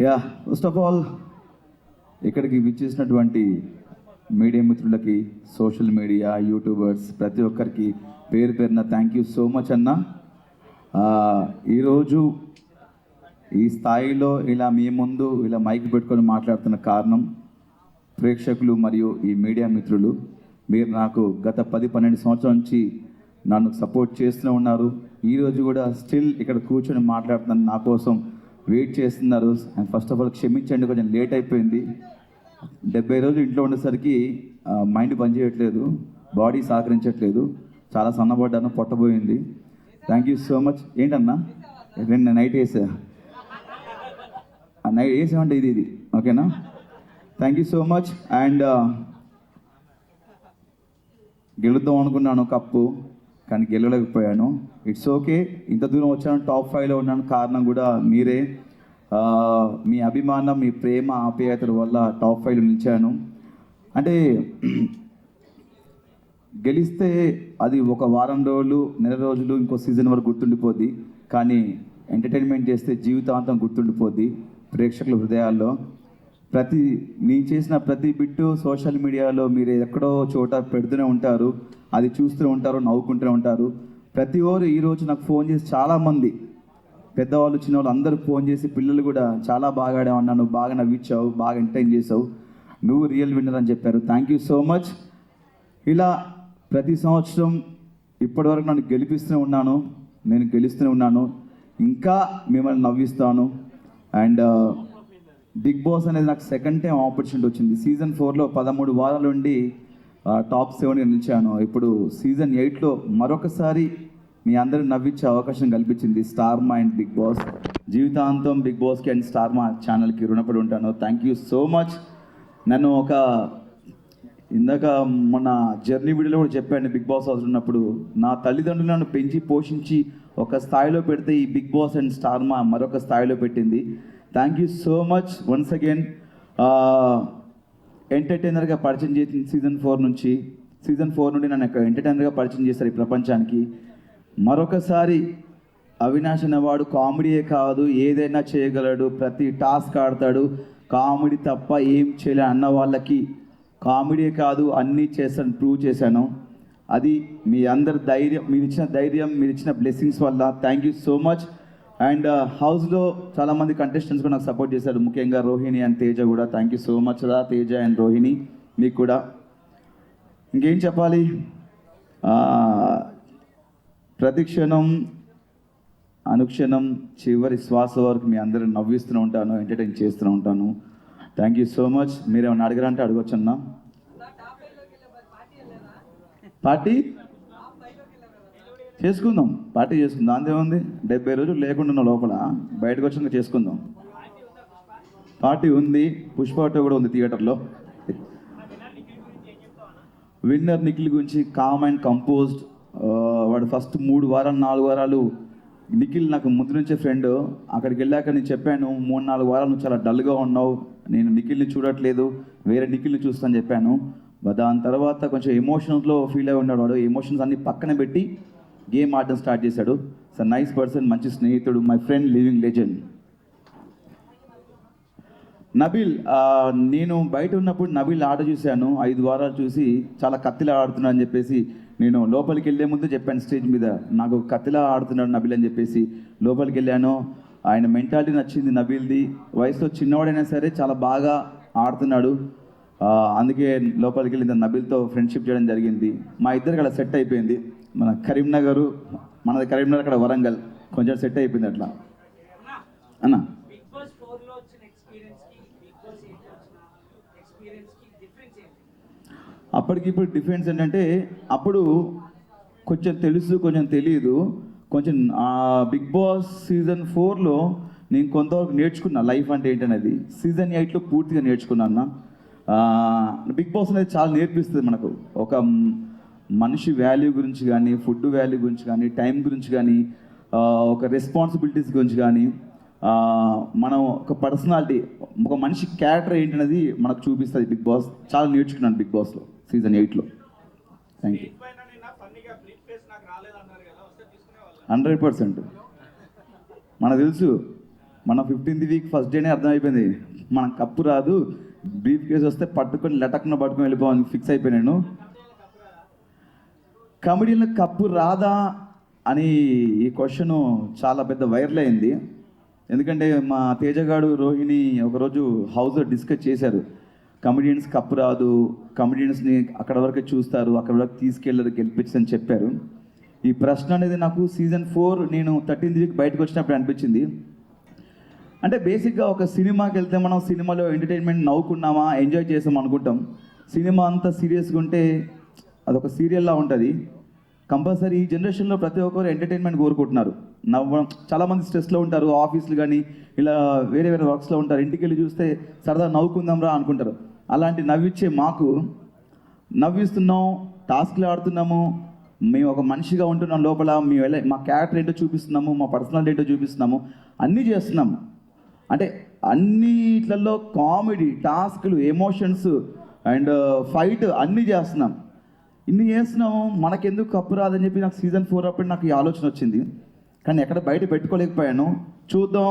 Yeah first of all ఇక్కడికి విచ్చేసినటువంటి media మిత్రులకి, సోషల్ మీడియా యూట్యూబర్స్ ప్రతి ఒక్కరికి పేరు పేరున థ్యాంక్ యూ సో మచ్ అన్న. ఈరోజు ఈ స్థాయిలో ఇలా మీ ముందు ఇలా మైక్ పెట్టుకొని మాట్లాడుతున్న కారణం ప్రేక్షకులు మరియు ఈ మీడియా మిత్రులు. మీరు నాకు గత 10-12 సంవత్సరాల నుంచి నన్ను సపోర్ట్ చేస్తూనే ఉన్నారు. ఈరోజు కూడా స్టిల్ ఇక్కడ కూర్చొని మాట్లాడుతున్నాను, నా కోసం వెయిట్ చేస్తున్నారు. అండ్ ఫస్ట్ ఆఫ్ ఆల్ క్షమించండి, కొంచెం లేట్ అయిపోయింది. 70 రోజులు ఇంట్లో ఉండేసరికి మైండ్ పనిచేయట్లేదు, బాడీ సహకరించట్లేదు, చాలా సన్నబడ్డాను, పొట్టబోయింది. Thank you so much. ఏంటన్నా రెండు నైట్ వేసా, నైట్ వేసామంటే ఇది ఓకేనా? Thank you so much. And గెలుద్దాం అనుకున్నాను కప్పు, కానీ గెలవలేకపోయాను. It's okay. ఇంత దూరం వచ్చాను, టాప్ 5లో ఉన్నాను, కారణం కూడా మీరే. మీ అభిమానం, మీ ప్రేమ, ఆప్యాయతల వల్ల టాప్ 5లో నిలిచాను. అంటే గెలిస్తే అది ఒక వారం రోజులు, నెల రోజులు, ఇంకో సీజన్ వరకు గుర్తుండిపోద్ది. కానీ ఎంటర్టైన్మెంట్ చేస్తే జీవితాంతం గుర్తుండిపోద్ది ప్రేక్షకుల హృదయాల్లో. నేను చేసిన ప్రతి బిట్టు సోషల్ మీడియాలో మీరు ఎక్కడో చోట పెడుతూనే ఉంటారు, అది చూస్తూనే ఉంటారు, నవ్వుకుంటూనే ఉంటారు. ప్రతి ఒక్కరు ఈరోజు నాకు ఫోన్ చేసి, చాలామంది పెద్దవాళ్ళు చిన్నవాళ్ళు అందరూ ఫోన్ చేసి, పిల్లలు కూడా చాలా బాగా ఆడావు అన్నా, నువ్వు బాగా నవ్వించావు, బాగా ఎంటర్టైన్ చేసావు, నువ్వు రియల్ విన్నర్ అని చెప్పారు. Thank you so much. ఇలా ప్రతి సంవత్సరం ఇప్పటివరకు నన్ను గెలిపిస్తూనే ఉన్నాను, నేను గెలుస్తూనే ఉన్నాను, ఇంకా మిమ్మల్ని నవ్విస్తాను. అండ్ బిగ్ బాస్ అనేది నాకు సెకండ్ టైం ఆపర్చునిటీ వచ్చింది. సీజన్ 4లో 13 వారాల నుండి టాప్ 7గా నిలిచాను. ఇప్పుడు సీజన్ 8లో మరొకసారి మీ అందరూ నవ్వించే అవకాశం కల్పించింది స్టార్ మా అండ్ బిగ్ బాస్. జీవితాంతం బిగ్ బాస్కి అండ్ స్టార్ మా ఛానల్కి రుణపడి ఉంటాను. Thank you so much. నన్ను ఇందాక మన జర్నీ వీడియోలో కూడా చెప్పాను, బిగ్ బాస్ హౌస్ ఉన్నప్పుడు నా తల్లిదండ్రులు నన్ను పెంచి పోషించి ఒక స్థాయిలో పెడితే ఈ బిగ్ బాస్ అండ్ స్టార్ మా మరొక స్థాయిలో పెట్టింది. Thank you so much once again. ఎంటర్టైనర్గా పరిచయం చేసిన సీజన్ 4 నుండి నన్ను ఎంటర్టైనర్గా పరిచయం చేశారు ఈ ప్రపంచానికి. మరొకసారి అవినాష్ అనేవాడు కామెడీయే కాదు, ఏదైనా చేయగలడు, ప్రతి టాస్క్ ఆడతాడు, కామెడీ తప్ప ఏం చేయలే అన్న వాళ్ళకి కామెడీయే కాదు అన్నీ చేస్తాను ప్రూవ్ చేశాను. అది మీ అందరి ధైర్యం, మీరు ఇచ్చిన ధైర్యం, మీరు ఇచ్చిన బ్లెస్సింగ్స్ వల్ల. Thank you so much. And హౌస్లో చాలామంది కంటెస్టెంట్స్ కూడా నాకు సపోర్ట్ చేశారు, ముఖ్యంగా రోహిణి అండ్ తేజ కూడా. థ్యాంక్ యూ సో మచ్ రా తేజ అండ్ రోహిణి, మీకు కూడా. ఇంకేం చెప్పాలి, ప్రతి క్షణం అనుక్షణం చివరి శ్వాస వరకు మీ అందరూ నవ్విస్తూనే ఉంటాను, ఎంటర్టైన్ చేస్తూనే ఉంటాను. Thank you so much. మీరేమన్నా అడగరంటే అడగొచ్చన్నా. పార్టీ చేసుకుందాం, పార్టీ చేసుకుందాం, అంతేముంది. 70 రోజులు లేకుండా లోపల, బయటకు వచ్చినాక చేసుకుందాం. పార్టీ ఉంది, పుష్ప కూడా ఉంది థియేటర్లో. విన్నర్ నిఖిల్ గురించి కామ్ అండ్ కంపోజ్డ్. వాడు ఫస్ట్ 3 వారాలు 4 వారాలు నిఖిల్ నాకు ముందు నుంచే ఫ్రెండ్. అక్కడికి వెళ్ళాక నేను చెప్పాను, 3-4 వారాలు నువ్వు చాలా డల్గా ఉన్నావు, నేను నిఖిల్ని చూడట్లేదు, వేరే నిఖిల్ని చూస్తాను చెప్పాను. దాని తర్వాత కొంచెం ఎమోషన్స్లో ఫీల్ అయి ఉన్నాడు. వాడు ఎమోషన్స్ అన్ని పక్కన పెట్టి గేమ్ ఆడడం స్టార్ట్ చేశాడు. సార్ నైస్ పర్సన్, మంచి స్నేహితుడు, my friend, living legend. Nabeel, నేను బయట ఉన్నప్పుడు నబీల్ ఆట చూశాను, 5 వారాలు చూసి చాలా కత్తిలా ఆడుతున్నాడు అని చెప్పేసి నేను లోపలికి వెళ్ళే ముందు చెప్పాను స్టేజ్ మీద, నాకు కత్తిలా ఆడుతున్నాడు నబీల్ అని చెప్పేసి. లోపలికి వెళ్ళాను, ఆయన మెంటాలిటీ నచ్చింది నబీల్ది. వయసులో చిన్నవాడైనా సరే చాలా బాగా ఆడుతున్నాడు. అందుకే లోపలికి వెళ్ళి నబీల్తో ఫ్రెండ్షిప్ చేయడం జరిగింది. మా ఇద్దరికి అలా సెట్ అయిపోయింది. మన కరీంనగర్, మనది కరీంనగర్, అక్కడ వరంగల్, కొంచెం సెట్ అయిపోయింది అట్లా అన్న. అప్పటికి ఇప్పుడు డిఫరెన్స్ ఏంటంటే, అప్పుడు కొంచెం తెలుసు కొంచెం తెలియదు. కొంచెం బిగ్ బాస్ సీజన్ 4లో నేను కొంతవరకు నేర్చుకున్నా లైఫ్ అంటే ఏంటనేది. సీజన్ 8లో పూర్తిగా నేర్చుకున్నాను. బిగ్ బాస్ అనేది చాలా నేర్పిస్తుంది మనకు, ఒక మనిషి వాల్యూ గురించి కానీ, ఫుడ్ వాల్యూ గురించి కానీ, టైం గురించి కానీ, ఒక రెస్పాన్సిబిలిటీస్ గురించి కానీ, మనం ఒక పర్సనాలిటీ, ఒక మనిషి క్యారెక్టర్ ఏంటనేది మనకు చూపిస్తుంది బిగ్ బాస్. చాలా నేర్చుకున్నాను బిగ్ బాస్లో సీజన్ 8లో. Thank you. 100% మనకు తెలుసు, మన 15th వీక్ ఫస్ట్ డేనే అర్థమైపోయింది మనం కప్పు రాదు, బ్రీఫ్ కేసు వస్తే పట్టుకొని లటక్న పట్టుకొని వెళ్ళిపోవాలని ఫిక్స్ అయిపోయాను. కమెడీలో కప్పు రాదా అని ఈ క్వశ్చన్ చాలా పెద్ద వైరల్ అయింది. ఎందుకంటే మా తేజగాడు రోహిణి ఒకరోజు హౌస్లో డిస్కస్ చేశారు, కమెడియన్స్ కప్పు రాదు, కమెడియన్స్ని అక్కడ వరకు చూస్తారు, అక్కడ వరకు తీసుకెళ్ళరు, గెలిపించని చెప్పారు. ఈ ప్రశ్న అనేది నాకు సీజన్ 4 నేను 13th వీక్ బయటకు వచ్చినప్పుడు అనిపించింది. అంటే బేసిక్గా ఒక సినిమాకి వెళ్తే మనం సినిమాలో ఎంటర్టైన్మెంట్ నవ్వుకున్నామా, ఎంజాయ్ చేసాం అనుకుంటాం. సినిమా అంతా సీరియస్గా ఉంటే అదొక సీరియల్లా ఉంటుంది. కంపల్సరీ ఈ జనరేషన్లో ప్రతి ఒక్కరు ఎంటర్టైన్మెంట్ కోరుకుంటున్నారు. చాలామంది స్ట్రెస్లో ఉంటారు, ఆఫీసులు కానీ ఇలా వేరే వేరే వర్క్స్లో ఉంటారు. ఇంటికి వెళ్ళి చూస్తే సరదా నవ్వుకుందాంరా అనుకుంటారు. అలాంటి నవ్విచ్చే మాకు నవ్విస్తున్నాం, టాస్క్లు ఆడుతున్నాము, మేము ఒక మనిషిగా ఉంటున్నాం లోపల, మేము మా క్యారెక్టర్ ఏంటో చూపిస్తున్నాము, మా పర్సనాలిటీ ఏంటో చూపిస్తున్నాము, అన్నీ చేస్తున్నాము. అంటే అన్నిట్లలో కామెడీ, టాస్క్లు, ఎమోషన్స్ అండ్ ఫైట్ అన్నీ చేస్తున్నాం. ఇన్ని చేస్తున్నాము, మనకెందుకు కప్పు రాదని చెప్పి నాకు సీజన్ 4 అప్పుడు నాకు ఈ ఆలోచన వచ్చింది. కానీ ఎక్కడ బయట పెట్టుకోలేకపోయాను. చూద్దాం,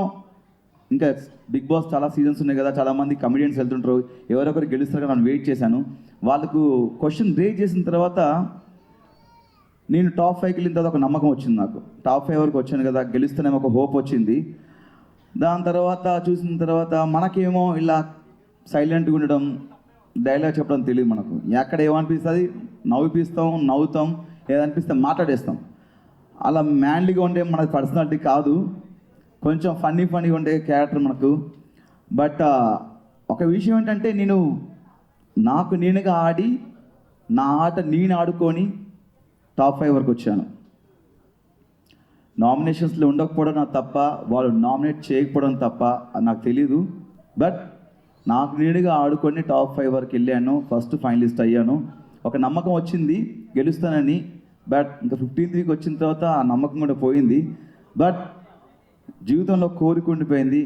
ఇంకా బిగ్ బాస్ చాలా సీజన్స్ ఉన్నాయి కదా, చాలామంది కమెడియన్స్ వెళ్తుంటారు, ఎవరొకరు గెలుస్తారు కదా, నేను వెయిట్ చేశాను. వాళ్ళకు క్వశ్చన్ రేజ్ చేసిన తర్వాత నేను టాప్ 5కి వెళ్ళిన తర్వాత ఒక నమ్మకం వచ్చింది. నాకు టాప్ 5 వరకు వచ్చాను కదా, గెలుస్తానేమో ఒక హోప్ వచ్చింది. దాని తర్వాత చూసిన తర్వాత మనకేమో ఇలా సైలెంట్గా ఉండడం, డైలాగ్ చెప్పడం తెలియదు. మనకు ఎక్కడ ఏమనిపిస్తుంది నవ్విపిస్తాం, నవ్వుతాం, ఏదనిపిస్తే మాట్లాడేస్తాం. అలా మ్యాన్లీగా ఉండే మన పర్సనాలిటీ కాదు, కొంచెం ఫన్నీగా ఉండే క్యారెక్టర్ మనకు. బట్ ఒక విషయం ఏంటంటే, నేను నాకు నేనుగా ఆడి నా ఆట నేను ఆడుకొని టాప్ 5 వరకు వచ్చాను. నామినేషన్స్లో ఉండకపోవడం నాకు తప్ప, వాళ్ళు నామినేట్ చేయకపోవడం తప్ప నాకు తెలీదు. బట్ నాకు నేనుగా ఆడుకొని టాప్ 5 వరకు వెళ్ళాను, ఫస్ట్ ఫైనలిస్ట్ అయ్యాను. ఒక నమ్మకం వచ్చింది గెలుస్తానని. బట్ ఇంకా 15th వీక్ వచ్చిన తర్వాత ఆ నమ్మకం కూడా పోయింది. బట్ జీవితంలో కోరిక ఉండిపోయింది.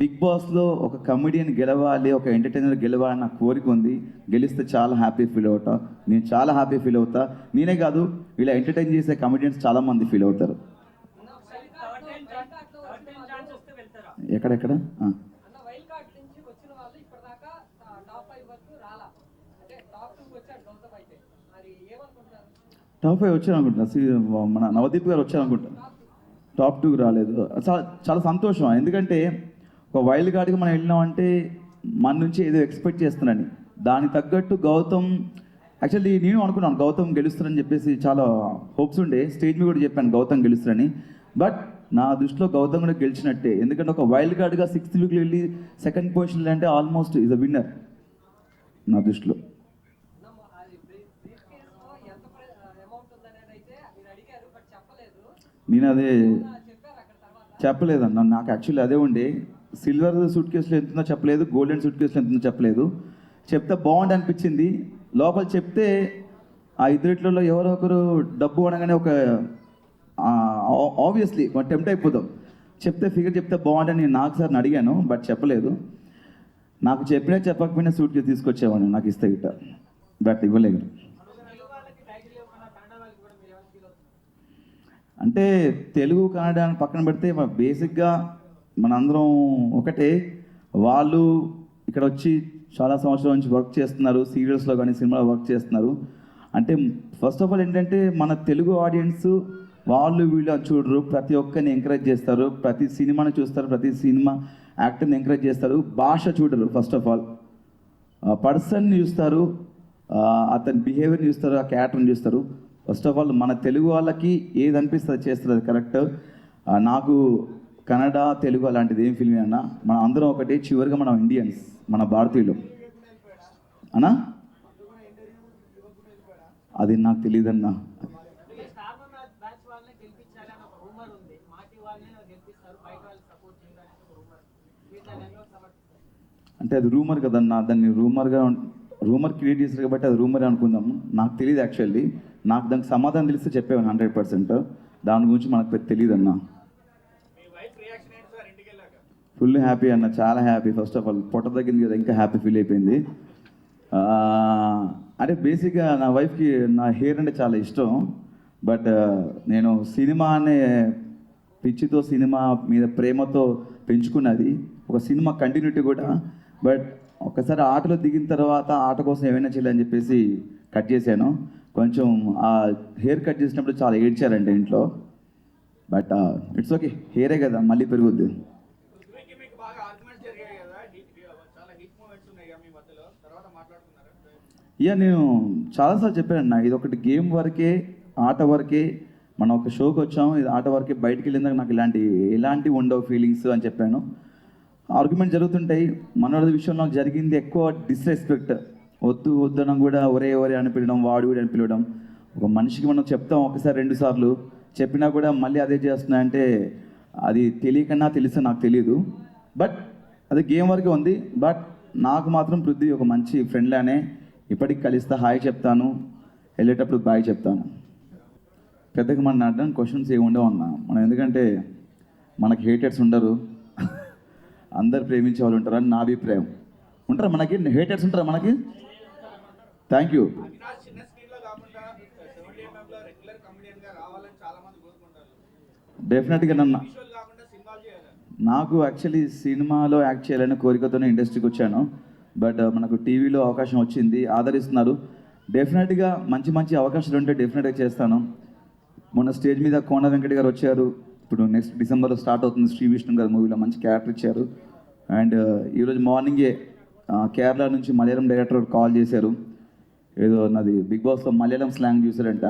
బిగ్ బాస్లో ఒక కమెడియన్ గెలవాలి, ఒక ఎంటర్టైనర్ గెలవాలి నాకు కోరిక ఉంది. గెలిస్తే చాలా హ్యాపీ ఫీల్ అవుతా, నేను చాలా హ్యాపీ ఫీల్ అవుతా. నేనే కాదు, ఇలా ఎంటర్టైన్ చేసే కమెడియన్స్ చాలామంది ఫీల్ అవుతారు. ఎక్కడెక్కడ టాప్ 5 వచ్చాను అనుకుంటున్నా. మన నవదీప్ గారు వచ్చారు అనుకుంటా, టాప్ 2 రాలేదు. చాలా చాలా సంతోషం. ఎందుకంటే ఒక వైల్డ్ కార్డ్కి మనం వెళ్ళినామంటే మన నుంచి ఏదో ఎక్స్పెక్ట్ చేస్తున్నాను. దానికి తగ్గట్టు గౌతమ్, యాక్చువల్లీ నేను అనుకున్నాను గౌతమ్ గెలుస్తారని చెప్పేసి, చాలా హోప్స్ ఉండే. స్టేజ్ మీద కూడా చెప్పాను గౌతమ్ గెలుస్తారని. బట్ నా దృష్టిలో గౌతమ్ కూడా గెలిచినట్టే. ఎందుకంటే ఒక వైల్డ్ కార్డ్గా 6th వీక్లో వెళ్ళి 2nd పొజిషన్లో అంటే ఆల్మోస్ట్ ఈజ్ అ విన్నర్ నా దృష్టిలో. నేను అదే చెప్పలేదన్న, నాకు యాక్చువల్లీ అదే ఉండే. సిల్వర్ సూట్ కేసులో ఎంతుందో చెప్పలేదు, గోల్డెన్ సూట్ కేసులో ఎంతుందో చెప్పలేదు. చెప్తే బాగుండి అనిపించింది. లోపల చెప్తే ఆ ఇద్దరిట్లలో ఎవరో ఒకరు డబ్బు అనగానే ఒక ఆబ్వియస్లీ టెంప్ట్ అయిపోతాం. చెప్తే ఫిగర్ చెప్తే బాగుంటుంది నాకు సార్ అడిగాను, బట్ చెప్పలేదు. నాకు చెప్పినా చెప్పకపోయినా సూట్ కేసు తీసుకొచ్చేవాడిని నాకు ఇస్తే గిట్ట, బట్ ఇవ్వలేదు. అంటే తెలుగు కన్నడ పక్కన పెడితే బేసిక్గా మనందరం ఒకటే. వాళ్ళు ఇక్కడ వచ్చి చాలా సంవత్సరాల నుంచి వర్క్ చేస్తున్నారు, సీరియల్స్లో కానీ సినిమాలో వర్క్ చేస్తున్నారు. అంటే ఫస్ట్ ఆఫ్ ఆల్ ఏంటంటే మన తెలుగు ఆడియన్స్ వాళ్ళు వీళ్ళు చూడరు, ప్రతి ఒక్కరిని ఎంకరేజ్ చేస్తారు, ప్రతి సినిమాని చూస్తారు, ప్రతి సినిమా యాక్టర్ని ఎంకరేజ్ చేస్తారు. భాష చూడరు, ఫస్ట్ ఆఫ్ ఆల్ పర్సన్ని చూస్తారు, అతని బిహేవియర్ని చూస్తారు, ఆ క్యారెక్టర్ని చూస్తారు. ఫస్ట్ ఆఫ్ ఆల్ మన తెలుగు వాళ్ళకి ఏది అనిపిస్తుంది చేస్తుంది, అది కరెక్ట్. నాకు కన్నడ తెలుగు అలాంటిది ఏం ఫీలింగ్ అన్నా, మనం అందరం ఒకటి. చివరిగా మనం ఇండియన్స్, మన భారతీయులు అన్నా, అది నాకు తెలియదన్నా. అంటే అది రూమర్ కదన్నా, దాన్ని రూమర్ క్రియేట్ చేస్తారు కాబట్టి అది రూమర్ అనుకుందాం. నాకు తెలియదు యాక్చువల్లీ. నాకు దానికి సమాధానం తెలిస్తే చెప్పేవాను 100%. దాని గురించి మనకు తెలియదు అన్న. ఫుల్ హ్యాపీ అన్న, చాలా హ్యాపీ. ఫస్ట్ ఆఫ్ ఆల్ పొట్ట తగ్గింది కదా, ఇంకా హ్యాపీ ఫీల్ అయిపోయింది. అంటే బేసిక్గా నా వైఫ్కి నా హెయిర్ అంటే చాలా ఇష్టం. బట్ నేను సినిమా అనే పిచ్చితో సినిమా మీద ప్రేమతో పెంచుకున్నది, ఒక సినిమా కంటిన్యూటీ కూడా. బట్ ఒకసారి ఆటలో దిగిన తర్వాత ఆట కోసం ఏమైనా చేయాలని చెప్పేసి కట్ చేశాను. కొంచెం ఆ హెయిర్ కట్ చేసినప్పుడు చాలా ఏడ్చారంటే ఇంట్లో. బట్ ఇట్స్ ఓకే, హెయిరే కదా, మళ్ళీ పెరుగుద్ది. ఇక నేను చాలాసార్లు చెప్పానన్నా, ఇది ఒకటి గేమ్ వరకే, ఆట వరకే, మనం ఒక షోకి వచ్చాము, ఇది ఆట వరకే, బయటికి వెళ్ళిందాక నాకు ఎలాంటివి ఉండవు ఫీలింగ్స్ అని చెప్పాను. ఆర్గ్యుమెంట్ జరుగుతుంటాయి. మనోడి విషయంలో నాకు జరిగింది ఎక్కువ డిస్రెస్పెక్ట్. వద్దనం కూడా ఒరే అని పిలవడం, వాడు అని పిలవడం. ఒక మనిషికి మనం చెప్తాం ఒకసారి 2 సార్లు, చెప్పినా కూడా మళ్ళీ అదే చేస్తున్నా అంటే అది తెలియకన్నా తెలుసా నాకు తెలియదు. బట్ అది గేమ్ వరకే ఉంది. బట్ నాకు మాత్రం పృథ్వీ ఒక మంచి ఫ్రెండ్లానే, ఇప్పటికి కలిస్తా, హాయ్ చెప్తాను, వెళ్ళేటప్పుడు బాయ్ చెప్తాను. పెద్దగా మన అడ్డానికి క్వశ్చన్స్ ఏమి ఉండవు అన్న మనం, ఎందుకంటే మనకి హేటర్స్ ఉండరు, అందరు ప్రేమించే వాళ్ళు ఉంటారు అని నా అభిప్రాయం. ఉంటారా మనకి హేటర్స్? ఉంటారా మనకి? Thank you. డెఫినెట్గా నాకు యాక్చువల్లీ సినిమాలో యాక్ట్ చేయాలని కోరికతోనే ఇండస్ట్రీకి వచ్చాను. బట్ మనకు టీవీలో అవకాశం వచ్చింది, ఆదరిస్తున్నారు. డెఫినెట్గా మంచి అవకాశాలు ఉంటే డెఫినెట్గా చేస్తాను. మొన్న స్టేజ్ మీద కోన వెంకట గారు వచ్చారు. ఇప్పుడు నెక్స్ట్ డిసెంబర్లో స్టార్ట్ అవుతుంది శ్రీ విష్ణు గారి మూవీలో, మంచి క్యారెక్టర్ ఇచ్చారు. అండ్ ఈరోజు మార్నింగే కేరళ నుంచి మలయాళం డైరెక్టర్ కాల్ చేశారు. ఏదో నాది బిగ్ బాస్లో మలయాళం స్లాంగ్ చూసారంట,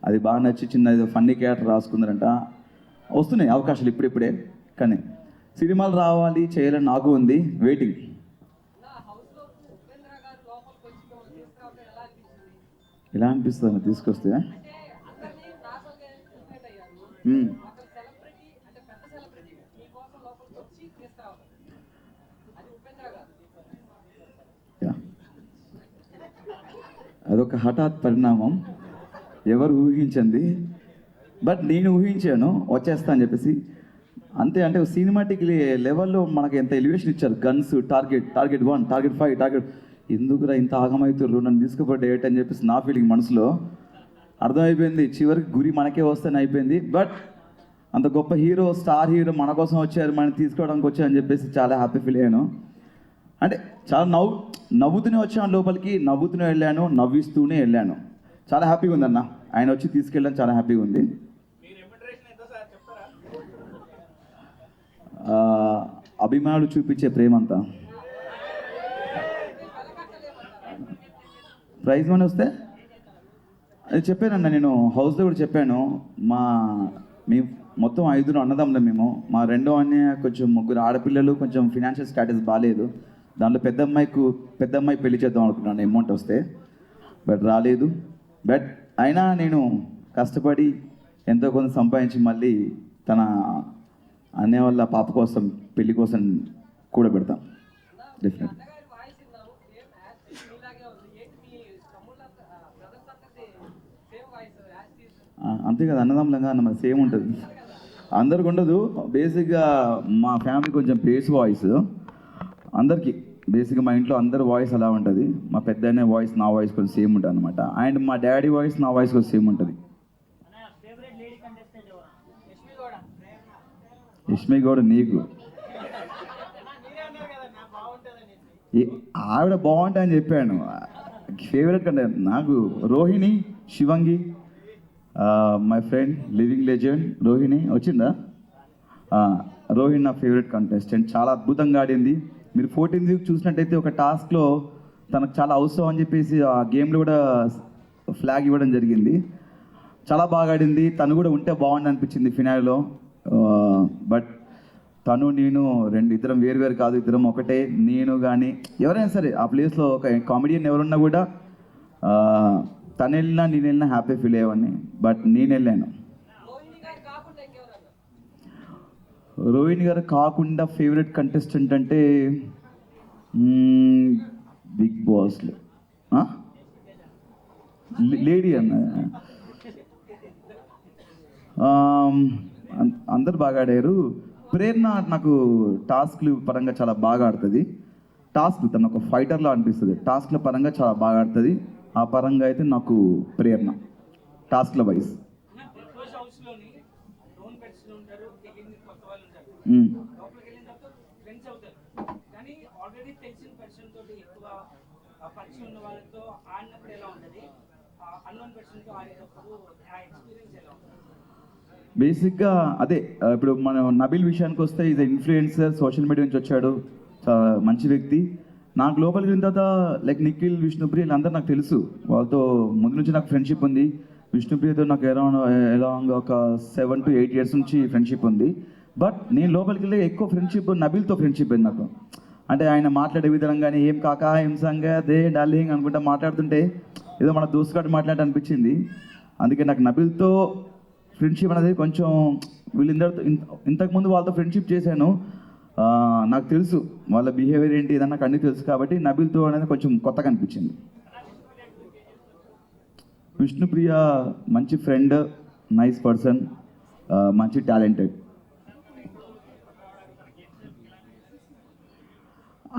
అది బాగా నచ్చి చిన్న ఏదో ఫన్నీ క్యారెక్టర్ రాసుకుందరంట. వస్తున్నాయి అవకాశాలు ఇప్పుడిప్పుడే, కానీ సినిమాలు రావాలి చేయాలని నాకు ఉంది, వెయిటింగ్. ఎలా అనిపిస్తుంది తీసుకొస్తే? అదొక హఠాత్ పరిణామం, ఎవరు ఊహించింది. బట్ నేను ఊహించాను వచ్చేస్తా అని చెప్పేసి. అంతే, అంటే సినిమాటిక్ లెవెల్లో మనకి ఎంత ఎలివేషన్ ఇచ్చారు. Guns, target 1, target 5, target. ఎందుకురా ఇంత ఆగమవుతుర్రు, నన్ను తీసుకుపోయి డేట్ అని చెప్పేసి నా ఫీలింగ్ మనసులో అర్థమైపోయింది. చివరికి గురి మనకే వస్తేనే అయిపోయింది. బట్ అంత గొప్ప హీరో, స్టార్ హీరో మన కోసం వచ్చారు, మనం తీసుకోవడానికి వచ్చారని చెప్పేసి చాలా హ్యాపీ ఫీల్ అయ్యాను. అంటే చాలా నవ్వుతూనే వచ్చాను లోపలికి, నవ్వుతూనే వెళ్ళాను, నవ్విస్తూనే వెళ్ళాను. చాలా హ్యాపీగా ఉందన్న, ఆయన వచ్చి తీసుకెళ్ళడం చాలా హ్యాపీగా ఉంది. అభిమానులు చూపించే ప్రేమంతా. ప్రైజ్ మనీ వస్తే అది చెప్పానన్న, నేను హౌస్లో కూడా చెప్పాను. మేము మొత్తం 5 అన్నదమ్ములం మేము. మా రెండో అన్నయ్య కొంచెం 3 ఆడపిల్లలు, కొంచెం ఫినాన్షియల్ స్టాటస్ బాగాలేదు. దాంట్లో పెద్ద అమ్మాయి పెళ్లి చేద్దాం అనుకున్నాను అమౌంట్ వస్తే, బట్ రాలేదు. బట్ అయినా నేను కష్టపడి ఎంతో కొంత సంపాదించి మళ్ళీ తన అన్నయ్య వాళ్ళ పాప కోసం, పెళ్లి కోసం కూడా పెడతాం డెఫినెట్. అంతే కదా, అన్నదమ్ములంగా మన సేమ్ ఉంటుంది, అందరికి ఉండదు. బేసిక్గా మా ఫ్యామిలీ కొంచెం బేస్ వాయిస్, అందరికీ బేసిక్గా మా ఇంట్లో అందరి వాయిస్ అలా ఉంటుంది. మా పెద్దనే వాయిస్ నా వాయిస్ కొంచెం సేమ్ ఉంటుంది అనమాట. అండ్ మా డాడీ వాయిస్ నా వాయిస్ కొంచెం సేమ్ ఉంటుంది. యష్మి గౌడ నీకు ఆవిడ బాగుంటుందని చెప్పాను. ఫేవరెట్ కంటే నాకు Rohini, Shivangi, my friend living legend Rohini వచ్చిందా? రోహిణి నా ఫేవరెట్ కంటెస్టెంట్, చాలా అద్భుతంగా ఆడింది. మీరు 14th వీక్ చూసినట్టయితే ఒక టాస్క్లో తనకు చాలా అవసరం అని చెప్పేసి ఆ గేమ్లో కూడా ఫ్లాగ్ ఇవ్వడం జరిగింది. చాలా బాగా ఆడింది. తను కూడా ఉంటే బాగుంది అనిపించింది ఫినాల్లో. బట్ తను నేను ఇద్దరం వేరు కాదు, ఇద్దరం ఒకటే. నేను కానీ ఎవరైనా సరే ఆ ప్లేస్లో ఒక కామెడియన్ ఎవరున్నా కూడా తను వెళ్ళినా నేను వెళ్ళినా హ్యాపీ ఫీల్ అయ్యేవాడిని. బట్ నేను వెళ్ళాను. రోహిణి గారు కాకుండా ఫేవరెట్ కంటెస్టెంట్ అంటే బిగ్ బాస్లో లేడీ అన్న, అందరు బాగా ఆడారు. ప్రేరణ నాకు టాస్క్లు పరంగా చాలా బాగా ఆడుతుంది. తను ఒక ఫైటర్లో అనిపిస్తుంది. టాస్క్ల పరంగా చాలా బాగా ఆడుతుంది. ఆ పరంగా అయితే నాకు ప్రేరణ టాస్క్ల వైజ్. లోపలికి వెళ్ళిన తర్వాత ఫ్రెండ్స్ అవుతారు. కానీ ఆల్రెడీ తెలిసిన పర్సన్ తోటి ఎక్కువ పరిచయం ఉన్న వాళ్ళతో ఆడినప్పుడు ఎలా ఉంటుంది, అన్నోన్ పర్సన్ తో ఆడేటప్పుడు ఆ ఎక్స్పీరియన్స్ ఎలా ఉంటుంది? బేసిక్గా అదే ఇప్పుడు మనం నబిల్ విషయానికి వస్తే ఇది ఇన్ఫ్లుయెన్సర్, సోషల్ మీడియా నుంచి వచ్చాడు, చాలా మంచి వ్యక్తి. నాకు లోపలికి వెళ్ళిన తర్వాత లైక్ నిఖిల్, విష్ణుప్రియ వీళ్ళందరూ నాకు తెలుసు. వాళ్ళతో ముందు నుంచి నాకు ఫ్రెండ్షిప్ ఉంది. విష్ణుప్రియతో నాకు అరౌండ్ ఒక 7 to 8 years నుంచి ఫ్రెండ్షిప్ ఉంది. బట్ నేను లోపలికి వెళ్ళి ఎక్కువ ఫ్రెండ్షిప్ నబిల్తో ఫ్రెండ్షిప్ అయింది నాకు. అంటే ఆయన మాట్లాడే విధానం కానీ ఏం కాకా ఏం సంగా దే డార్లింగ్ అనుకుంటా మాట్లాడుతుంటే ఏదో మన దోస్తుగాడు మాట్లాడి అనిపించింది. అందుకే నాకు నబిల్తో ఫ్రెండ్షిప్ అనేది కొంచెం వీళ్ళందరితో ఇంతకుముందు వాళ్ళతో ఫ్రెండ్షిప్ చేశాను. నాకు తెలుసు వాళ్ళ బిహేవియర్ ఏంటి ఏదన్నా నాకు అన్నీ తెలుసు. కాబట్టి నబిల్తో అనేది కొంచెం కొత్తగా అనిపించింది. విష్ణుప్రియ మంచి ఫ్రెండ్, నైస్ పర్సన్, మంచి టాలెంటెడ్.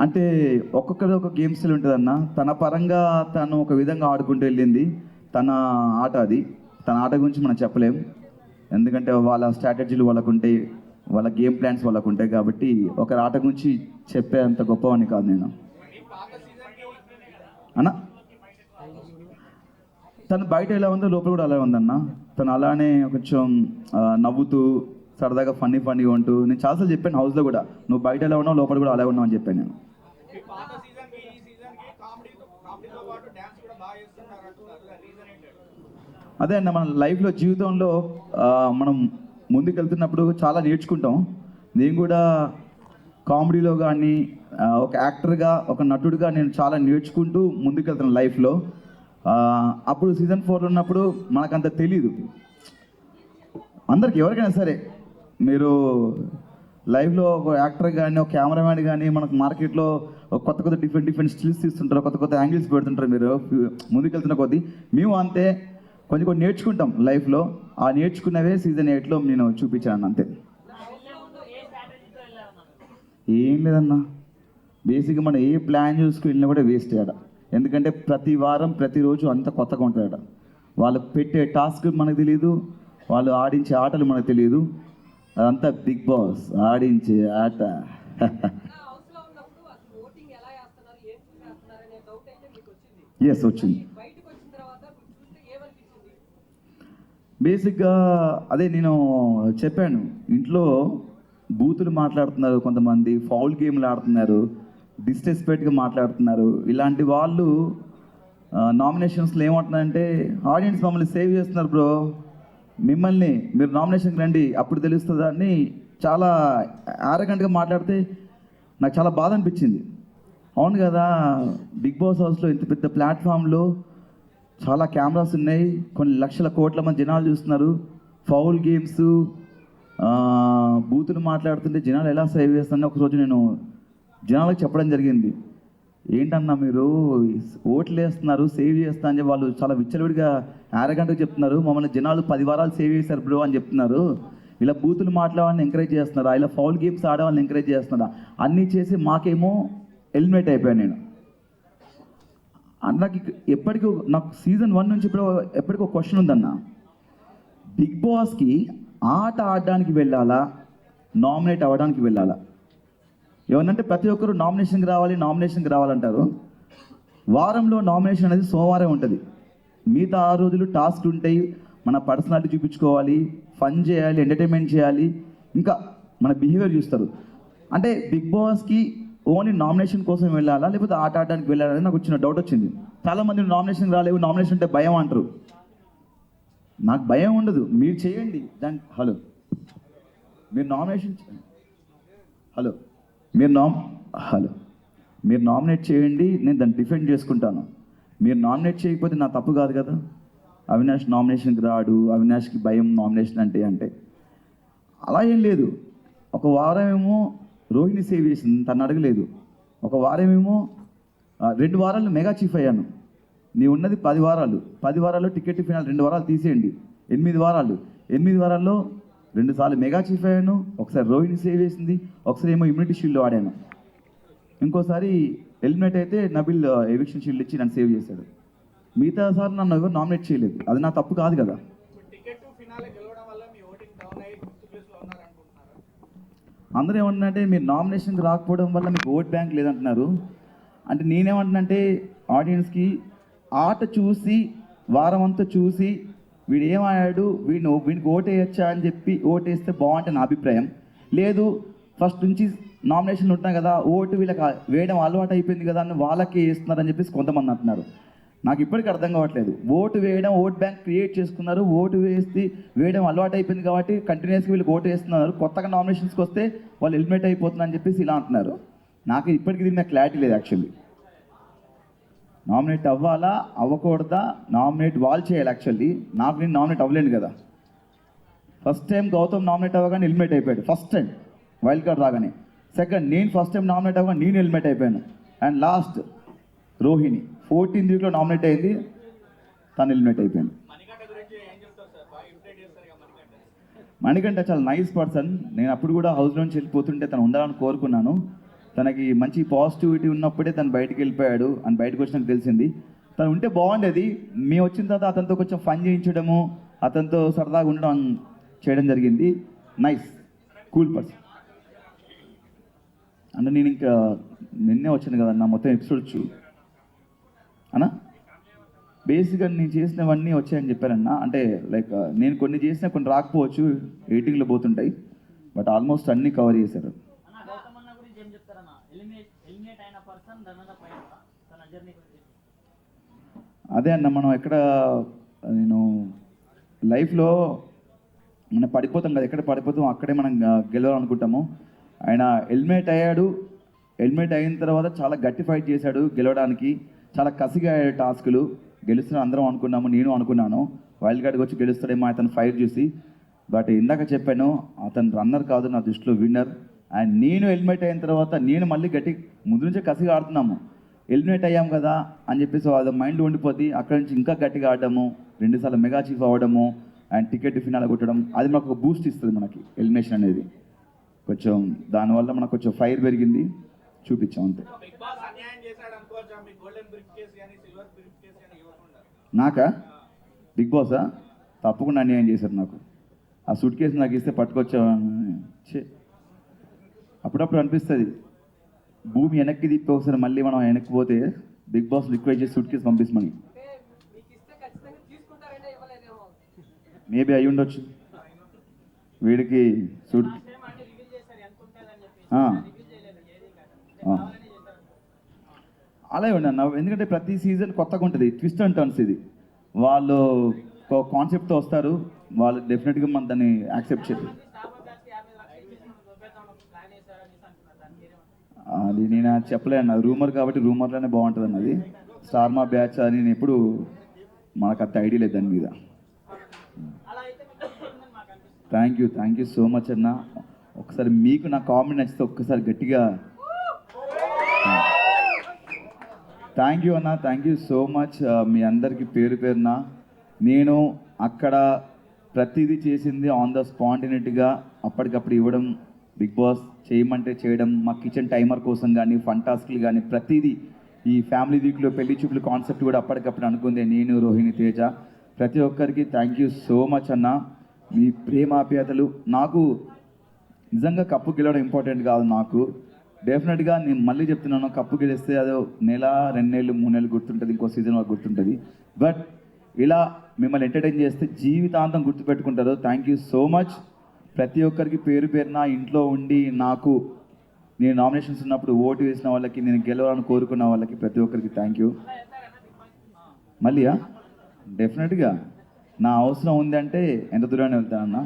అంటే ఒక్కొక్కరి ఒక గేమ్ స్టైల్ ఉంటుందన్న. తన పరంగా తను ఒక విధంగా ఆడుకుంటూ వెళ్ళింది. తన ఆట అది. తన ఆట గురించి మనం చెప్పలేం. ఎందుకంటే వాళ్ళ స్ట్రాటజీలు వాళ్ళకు ఉంటాయి, వాళ్ళ గేమ్ ప్లాన్స్ వాళ్ళకు ఉంటాయి. కాబట్టి ఒకరి ఆట గురించి చెప్పే అంత గొప్పవాడిని కాదు నేను అన్న. తను బయట ఎలా ఉందో లోపల కూడా అలా ఉందన్న. తను అలానే కొంచెం నవ్వుతూ సరదాగా ఫన్నీగా ఉంటూ, నేను చాలాసార్లు చెప్పాను హౌస్లో కూడా, నువ్వు బయట ఎలా ఉన్నావు లోపల కూడా అలా ఉన్నావు అని చెప్పాను నేను. అదే అన్న, మన లైఫ్లో జీవితంలో మనం ముందుకెళ్తున్నప్పుడు చాలా నేర్చుకుంటాం. నేను కూడా కామెడీలో కానీ ఒక యాక్టర్గా, ఒక నటుడిగా నేను చాలా నేర్చుకుంటూ ముందుకెళ్తున్నాను లైఫ్లో. అప్పుడు సీజన్ 4 ఉన్నప్పుడు మనకంత తెలీదు. అందరికి ఎవరికైనా సరే మీరు లైఫ్లో ఒక యాక్టర్ కానీ, ఒక కెమెరామ్యాన్ కానీ, మనకు మార్కెట్లో కొత్త డిఫరెంట్ స్టిల్స్ తీస్తుంటారు, కొత్త యాంగిల్స్ పెడుతుంటారు. మీరు ముందుకెళ్తున్న కొద్దీ మేము అంతే కొంచెం నేర్చుకుంటాం లైఫ్లో. ఆ నేర్చుకున్నవే సీజన్ 8లో నేను చూపించాను అంతే. ఏం లేదన్నా, బేసిక్గా మనం ఏ ప్లాన్ చూసుకుని వెళ్ళినా కూడా వేస్ట్ అయ్యాడ. ఎందుకంటే ప్రతి వారం ప్రతిరోజు అంత కొత్తగా ఉంటాడ. వాళ్ళు పెట్టే టాస్క్ మనకు తెలియదు, వాళ్ళు ఆడించే ఆటలు మనకు తెలియదు. అదంతా బిగ్ బాస్ ఆడించే ఆట. ఎస్ వచ్చింది. బేసిక్గా అదే నేను చెప్పాను, ఇంట్లో బూతులు మాట్లాడుతున్నారు కొంతమంది, ఫౌల్ గేమ్లు ఆడుతున్నారు, డిస్రెస్పెక్ట్గా మాట్లాడుతున్నారు. ఇలాంటి వాళ్ళు నామినేషన్స్లో ఏమంటున్నారంటే, ఆడియన్స్ మమ్మల్ని సేవ్ చేస్తున్నారు బ్రో, మిమ్మల్ని మీరు నామినేషన్కి రండి అప్పుడు తెలుస్తుందా అని చాలా ఆరగంటగా మాట్లాడితే నాకు చాలా బాధ అనిపించింది. అవును కదా, బిగ్ బాస్ హౌస్లో ఇంత పెద్ద ప్లాట్ఫామ్లో చాలా కెమెరాస్ ఉన్నాయి, కొన్ని లక్షల కోట్ల మంది జనాలు చూస్తున్నారు. ఫౌల్ గేమ్స్, బూతులు మాట్లాడుతుంటే జనాలు ఎలా సేవ్ చేస్తారని ఒకరోజు నేను జనాలకు చెప్పడం జరిగింది. ఏంటన్నా మీరు ఓట్లు వేస్తున్నారు, సేవ్ చేస్తా అని వాళ్ళు చాలా విచ్చలవిడిగా అరగంటకు చెప్తున్నారు. మమ్మల్ని జనాలు 10 వారాలు సేవ్ చేశారు బ్రో అని చెప్తున్నారు. ఇలా బూతులు మాట్లాడవాళ్ళని ఎంకరేజ్ చేస్తున్నారా, ఇలా ఫౌల్ గేమ్స్ ఆడవాళ్ళని ఎంకరేజ్ చేస్తున్నారా, అన్నీ చేసి మాకేమో ఎలిమినేట్ అయిపోయాను నేను. నాకు ఎప్పటికీ నాకు సీజన్ 1 నుంచి ఇప్పుడు ఎప్పటికీ ఒక క్వశ్చన్ ఉందన్న, బిగ్ బాస్కి ఆట ఆడడానికి వెళ్ళాలా, నామినేట్ అవ్వడానికి వెళ్ళాలా? ఏమనంటే ప్రతి ఒక్కరు నామినేషన్కి రావాలంటారు. వారంలో నామినేషన్ అనేది సోమవారం ఉంటుంది. మిగతా 6 రోజులు టాస్క్లు ఉంటాయి, మన పర్సనాలిటీ చూపించుకోవాలి, ఫన్ చేయాలి, ఎంటర్టైన్మెంట్ చేయాలి, ఇంకా మన బిహేవియర్ చూస్తారు. అంటే బిగ్ బాస్కి ఓన్లీ నామినేషన్ కోసం వెళ్ళాలా లేకపోతే ఆట ఆడడానికి వెళ్ళాలని నాకు వచ్చిన డౌట్ వచ్చింది. చాలామంది నామినేషన్ రాలేవు, నామినేషన్ అంటే భయం అంటారు. నాకు భయం ఉండదు, మీరు చేయండి దాని. మీరు నామినేషన్ మీరు నామినేట్ చేయండి, నేను దాన్ని డిఫెండ్ చేసుకుంటాను. మీరు నామినేట్ చేయకపోతే నా తప్పు కాదు కదా. అవినాష్ నామినేషన్కి రాడు, అవినాష్కి భయం నామినేషన్ అంటే అలా ఏం లేదు. ఒక వారం ఏమో రోహిణి సేవ్ చేసింది, తను అడగలేదు. ఒక వారం ఏమో 2 వారాలు మెగా చీఫ్ అయ్యాను. నీ ఉన్నది 10 వారాలు, 10 వారాల్లో టికెట్ ఫినాల్ 2 వారాలు తీసేయండి, 8 వారాలు. 8 వారాల్లో 2 సార్లు మెగా చీఫ్ అయ్యాను, ఒకసారి రోహిణి సేవ్ చేసింది, ఒకసారి ఏమో ఇమ్యూనిటీ షీల్డ్లో ఆడాను, ఇంకోసారి ఎలిమినేట్ అయితే నబిల్ ఎవిక్షన్ షీల్డ్ ఇచ్చి నన్ను సేవ్ చేశాడు. మిగతా సార్ నన్ను ఎవరు నామినేట్ చేయలేదు, అది నా తప్పు కాదు కదా. అందరూ ఏమంటున్నారంటే మీరు నామినేషన్కి రాకపోవడం వల్ల మీకు ఓట్ బ్యాంక్ లేదంటున్నారు. అంటే నేనేమంటున్నానంటే ఆడియన్స్కి ఆట చూసి వారం అంతా చూసి వీడు ఏమాడాడు వీడికి ఓటేయచ్చా అని చెప్పి ఓటేస్తే బాగుంటుంది నా అభిప్రాయం. లేదు ఫస్ట్ నుంచి నామినేషన్లు ఉంటున్నాయి కదా, ఓటు వీళ్ళకి వేయడం అలవాటు అయిపోయింది కదా అని వాళ్ళకే వేస్తున్నారని చెప్పేసి కొంతమంది అంటున్నారు. నాకు ఇప్పటికీ అర్థం కావట్లేదు. ఓటు వేయడం, ఓట్ బ్యాంక్ క్రియేట్ చేసుకున్నారు, ఓటు వేయడం అలవాటు అయిపోయింది కాబట్టి కంటిన్యూస్గా వీళ్ళకి ఓటు వేస్తున్నారు. కొత్తగా నామినేషన్స్కి వస్తే వాళ్ళు ఎలిమినేట్ అయిపోతున్నారు అని చెప్పేసి ఇలా అంటున్నారు. నాకు ఇప్పటికీ దీని క్లారిటీ లేదు. యాక్చువల్లీ నామినేట్ అవ్వాలా అవ్వకూడదా, నామినేట్ వాళ్ళు చేయాలి. యాక్చువల్లీ నేను నామినేట్ అవ్వలేను కదా. ఫస్ట్ టైం గౌతమ్ నామినేట్ అవ్వగానే ఎలిమినేట్ అయిపోయాడు, ఫస్ట్ టైం వైల్డ్ కార్డ్ రాగానే. సెకండ్ నేను ఫస్ట్ టైం నామినేట్ అవ్వగా నేను ఎలిమినేట్ అయిపోయాను. అండ్ లాస్ట్ రోహిణి 14th వీక్లో నామినేట్ అయింది, తను ఎలిమినేట్ అయిపోయాను. మణికంఠ చాలా నైస్ పర్సన్. నేను అప్పుడు కూడా హౌస్ నుంచి వెళ్ళిపోతుంటే తను ఉండాలని కోరుకున్నాను. తనకి మంచి పాజిటివిటీ ఉన్నప్పుడే తను బయటికి వెళ్ళిపోయాడు అని బయటకు వచ్చినాక తెలిసింది. తను ఉంటే బాగుండేది. మేము వచ్చిన తర్వాత అతనితో కొంచెం ఫన్ చేయించడము, అతనితో సరదాగా ఉండడం చేయడం జరిగింది. Nice cool person. అంటే నేను ఇంకా నిన్నే వచ్చాను కదన్నా, మొత్తం ఎపిసోడ్స్ అన్నా బేసిక్గా నేను చేసినవన్నీ వచ్చాయని చెప్పారన్నా. అంటే లైక్ నేను కొన్ని చేసినా కొన్ని రాకపోవచ్చు, ఎడిటింగ్లో పోతుంటాయి, బట్ ఆల్మోస్ట్ అన్నీ కవర్ చేశారు. అదే అన్న, మనం నేను లైఫ్లో మనం పడిపోతాం కదా, ఎక్కడ పడిపోతాం అక్కడే మనం గెలవాలనుకుంటాము. ఆయన ఎలిమినేట్ అయ్యాడు. ఎలిమినేట్ అయిన తర్వాత చాలా గట్టి ఫైట్ చేశాడు గెలవడానికి. చాలా కసిగా అయ్యాడు టాస్కులు. గెలుస్తున్నాడు అందరం అనుకున్నాము, నేను అనుకున్నాను వైల్డ్ కార్డ్కి వచ్చి గెలుస్తాడేమో అతను ఫైట్ చూసి. బట్ ఇందాక చెప్పాను, అతను రన్నర్ కాదు, నా దృష్టిలో విన్నర్. అండ్ నేను ఎలిమినేట్ అయిన తర్వాత నేను మళ్ళీ ముందు నుంచే కసిగా ఆడుతున్నాము. ఎలిమినేట్ అయ్యాం కదా అని చెప్పేసి అది మైండ్లో ఉండిపోద్ది. అక్కడి నుంచి ఇంకా గట్టిగా ఆడడము, 2 సార్లు మెగా చీఫ్ అవ్వడము అండ్ టికెట్ ఫినాల్ కొట్టడం, అది మనకు ఒక బూస్ట్ ఇస్తుంది మనకి ఎలిమినేషన్ అనేది. కొంచెం దానివల్ల మనకు కొంచెం ఫైర్ పెరిగింది, చూపించాం అంతే. నాకా బిగ్ బాసా తప్పకుండా అన్యాయం చేశారు నాకు. ఆ సూట్ కేసు నాకు ఇస్తే పట్టుకొచ్చా. అప్పుడప్పుడు అనిపిస్తుంది భూమి వెనక్కి తిప్పి ఒకసారి మళ్ళీ మనం వెనక్కి పోతే బిగ్ బాస్ రిక్వెస్ట్ చేసి సూట్ కేసు పంపిస్తామని. మేబీ అయి ఉండొచ్చు వీడికి సూట్. అలాగే ఉండన్న, ఎందుకంటే ప్రతి సీజన్ కొత్తగా ఉంటుంది, ట్విస్ట్ అండ్ టర్న్స్. ఇది వాళ్ళు ఒక కాన్సెప్ట్తో వస్తారు, వాళ్ళు డెఫినెట్గా మనం దాన్ని యాక్సెప్ట్ చేయాలి. అది నేను చెప్పలేను, అది రూమర్ కాబట్టి రూమర్లోనే బాగుంటుంది అన్నది. స్టార్ మా బ్యాచ్ అని నేను ఎప్పుడు మనకు అంత ఐడియా లేదు దాని మీద. థ్యాంక్ యూ సో మచ్ అన్న. ఒకసారి మీకు నా కామెంట్ నచ్చితే ఒక్కసారి గట్టిగా థ్యాంక్ యూ అన్న. థ్యాంక్ యూ సో మచ్ మీ అందరికీ పేరు పేరున. నేను అక్కడ ప్రతిదీ చేసింది ఆన్ ద స్పాంటేనిటీగా అప్పటికప్పుడు ఇవ్వడం, బిగ్ బాస్ చేయమంటే చేయడం, మా కిచెన్ టైమర్ కోసం కానీ ఫన్ టాస్క్లు కానీ ప్రతిదీ. ఈ ఫ్యామిలీ వీక్లో పెళ్లి చూపులు కాన్సెప్ట్ కూడా అప్పటికప్పుడు అనుకుందే నేను, రోహిణి, తేజ. ప్రతి ఒక్కరికి థ్యాంక్ యూ సో మచ్ అన్న. మీ ప్రేమాప్యాతలు నాకు నిజంగా కప్పు గెలవడం ఇంపార్టెంట్ కాదు నాకు. డెఫినెట్గా నేను మళ్ళీ చెప్తున్నాను, కప్పు గెలిస్తే అదో 1 2 నెలలు 3 నెలలు గుర్తుంటుంది, ఇంకో సీజన్ వరకు గుర్తుంటుంది. బట్ ఇలా మిమ్మల్ని ఎంటర్టైన్ చేస్తే జీవితాంతం గుర్తుపెట్టుకుంటారు. Thank you so much. ప్రతి ఒక్కరికి పేరు పేరున ఇంట్లో ఉండి నాకు నేను నామినేషన్స్ ఉన్నప్పుడు ఓటు వేసిన వాళ్ళకి, నేను గెలవాలని కోరుకున్న వాళ్ళకి ప్రతి ఒక్కరికి థ్యాంక్ యూ. మళ్ళీయా డెఫినెట్గా నా అవసరం ఉంది అంటే ఎంత దూరాన్ని వెళ్తానన్నా.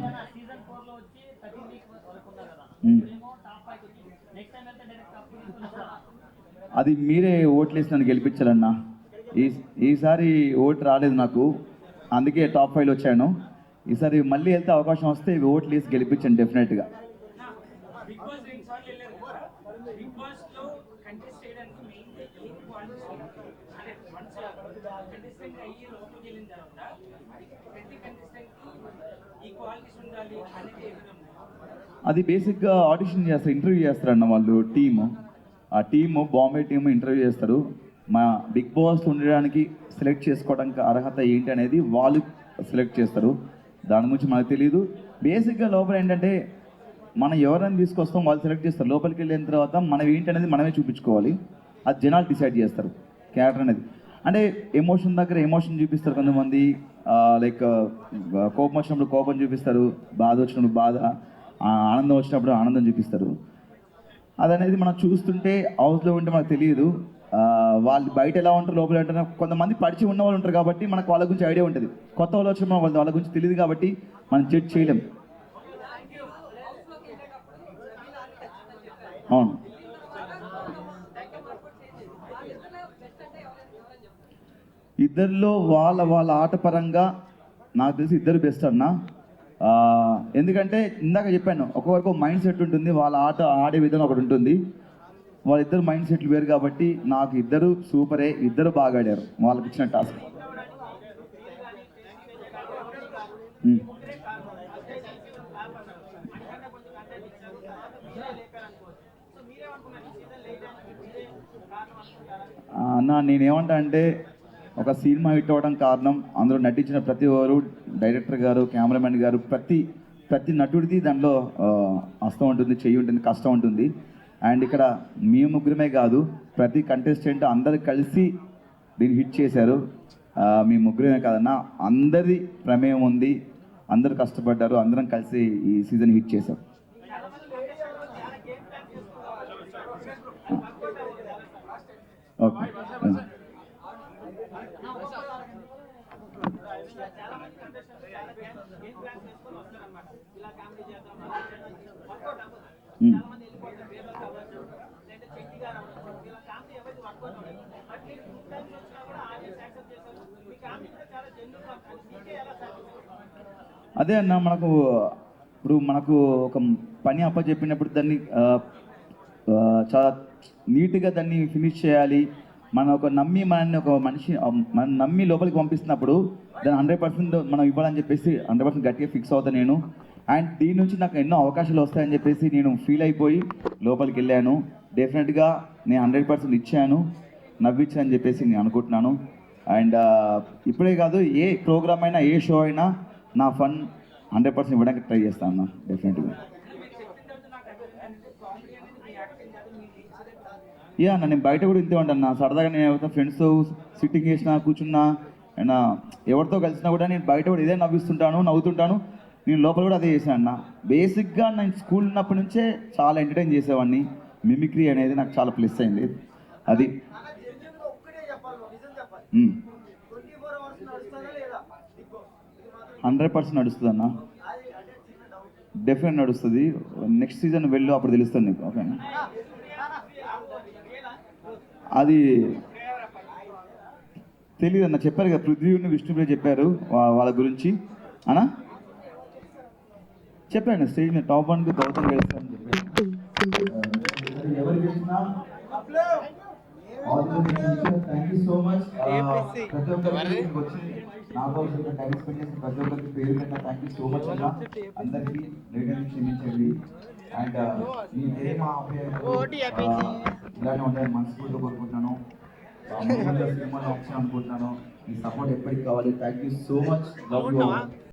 అది మీరే ఓట్లు వేసి నన్ను గెలిపించాలన్నా. ఈసారి ఓటు రాలేదు నాకు, అందుకే టాప్ 5లో వచ్చాను. ఈసారి మళ్ళీ వెళ్తే అవకాశం వస్తే ఓట్లు వేసి గెలిపించండి డెఫినెట్గా. అది బేసిక్గా ఆడిషన్ చేస్తారు, ఇంటర్వ్యూ చేస్తారన్న వాళ్ళు టీము. ఆ టీము బాంబే టీము ఇంటర్వ్యూ చేస్తారు. మా బిగ్ బాస్ ఉండడానికి సెలెక్ట్ చేసుకోవడానికి అర్హత ఏంటి అనేది వాళ్ళు సెలెక్ట్ చేస్తారు. దాని గురించి మనకు తెలియదు. బేసిక్గా లోపల ఏంటంటే మనం ఎవరైనా తీసుకొస్తాం, వాళ్ళు సెలెక్ట్ చేస్తారు. లోపలికి వెళ్ళిన తర్వాత మనం ఏంటి అనేది మనమే చూపించుకోవాలి. అది జనాలు డిసైడ్ చేస్తారు క్యారెక్టర్ అనేది. అంటే ఎమోషన్ దగ్గర ఎమోషన్ చూపిస్తారు కొంతమంది, లైక్ కోపం వచ్చినప్పుడు కోపం చూపిస్తారు, బాధ వచ్చినప్పుడు బాధ, ఆనందం వచ్చినప్పుడు ఆనందం చూపిస్తారు. అదనేది మనం చూస్తుంటే హౌస్లో ఉంటే మనకు తెలియదు. వాళ్ళు బయట ఎలా ఉంటారు, లోపల ఉంటారు. కొంతమంది పరిచయం ఉన్న వాళ్ళు ఉంటారు కాబట్టి మనకు వాళ్ళ గురించి ఐడియా ఉంటుంది. కొత్త వాళ్ళు వచ్చిన వాళ్ళ గురించి తెలియదు కాబట్టి మనం జడ్జ్ చేయలేం. అవును, ఇద్దరిలో వాళ్ళ ఆట పరంగా నాకు తెలిసి ఇద్దరు బెస్ట్ అన్న. ఎందుకంటే ఇందాక చెప్పాను, ఒక్కొక్కరికి మైండ్ సెట్ ఉంటుంది, వాళ్ళ ఆట ఆడే విధానం ఒకటి ఉంటుంది. వాళ్ళిద్దరు మైండ్ సెట్లు వేరు కాబట్టి నాకు ఇద్దరు సూపరే, ఇద్దరు బాగా ఆడారు వాళ్ళకి ఇచ్చిన టాస్క్. అన్న నేనేమంటా అంటే, ఒక సినిమా హిట్ అవ్వడం కారణం అందులో నటించిన ప్రతి ఒక్కరు, డైరెక్టర్ గారు, కెమెరామెన్ గారు, ప్రతి నటుడిది దాంట్లో హస్తం ఉంటుంది, చెయ్యి ఉంటుంది, కష్టం ఉంటుంది. అండ్ ఇక్కడ మీ ముగ్గురమే కాదు, ప్రతి కంటెస్టెంట్ అందరు కలిసి దీన్ని హిట్ చేశారు. మీ ముగ్గురమే కాదన్న, అందరి ప్రమేయం ఉంది, అందరు కష్టపడ్డారు, అందరం కలిసి ఈ సీజన్ హిట్ చేశారు. ఓకే, అదే అన్న, మనకు ఒక పని అప్పచెప్పినప్పుడు దాన్ని చాలా నీట్గా దాన్ని ఫినిష్ చేయాలి. మనల్ని ఒక మనిషి మనం నమ్మి లోపలికి పంపిస్తున్నప్పుడు దాన్ని 100% మనం ఇవ్వాలని చెప్పేసి 100% గట్టిగా ఫిక్స్ అవుతాను నేను. అండ్ దీని నుంచి నాకు ఎన్నో అవకాశాలు వస్తాయని చెప్పేసి నేను ఫీల్ అయిపోయి లోపలికి వెళ్ళాను. డెఫినెట్గా నేను 100% ఇచ్చాను, నవ్వించాను అని చెప్పేసి నేను అనుకుంటున్నాను. అండ్ ఇప్పుడే కాదు, ఏ ప్రోగ్రామ్ అయినా, ఏ షో అయినా నా ఫన్ 100% ఇవ్వడానికి ట్రై చేస్తాను అన్న, డెఫినెట్గా. యా అన్న, నేను బయట కూడా ఇంతే ఉంటాను. సరదాగా నేను ఎవరితో ఫ్రెండ్స్తో సిట్టింగ్ చేసినా, కూర్చున్నా, అండ్ ఎవరితో కలిసినా కూడా నేను బయట కూడా ఇదే నవ్వుతుంటాను. నేను లోపల కూడా అదే చేశాను అన్న. బేసిక్గా నేను స్కూల్ ఉన్నప్పటి నుంచే చాలా ఎంటర్టైన్ చేసేవాడిని. మిమిక్రీ అనేది నాకు చాలా ప్లస్ అయింది. అది 100% నడుస్తుంది అన్న, డెఫినెట్ నడుస్తుంది. నెక్స్ట్ సీజన్ వెళ్ళు, అప్పుడు తెలుస్తుంది నీకు. ఓకేనా? అది తెలియదు అన్న, చెప్పారు కదా, పృథ్వీని విష్ణుప్రియ చెప్పారు వాళ్ళ గురించి అన్నా. చెప్పాను స్టేజ్ మీద టాప్ 1కి గౌతమ్ గెలుస్తానని చెప్పాను. ఎవరు గెలిచినా థ్యాంక్ యూ సో మచ్. ప్రతి ఒక్కరికి వచ్చి నాతో టైం స్పెండ్ చేసిన ప్రతి ఒక్కరికి పేరు పెట్టిన థ్యాంక్ యూ సో మచ్ అన్న. అందరికీ లేడీని క్షమించండి. అండ్ మీ ప్రేమ ఇలానే ఉండాలని మనస్ఫూర్తిగా కోరుకుంటున్నాను. సినిమాలో ఆప్షన్ అనుకుంటున్నాను. మీ సపోర్ట్ ఎప్పటికి కావాలి. Thank you so much. Love you.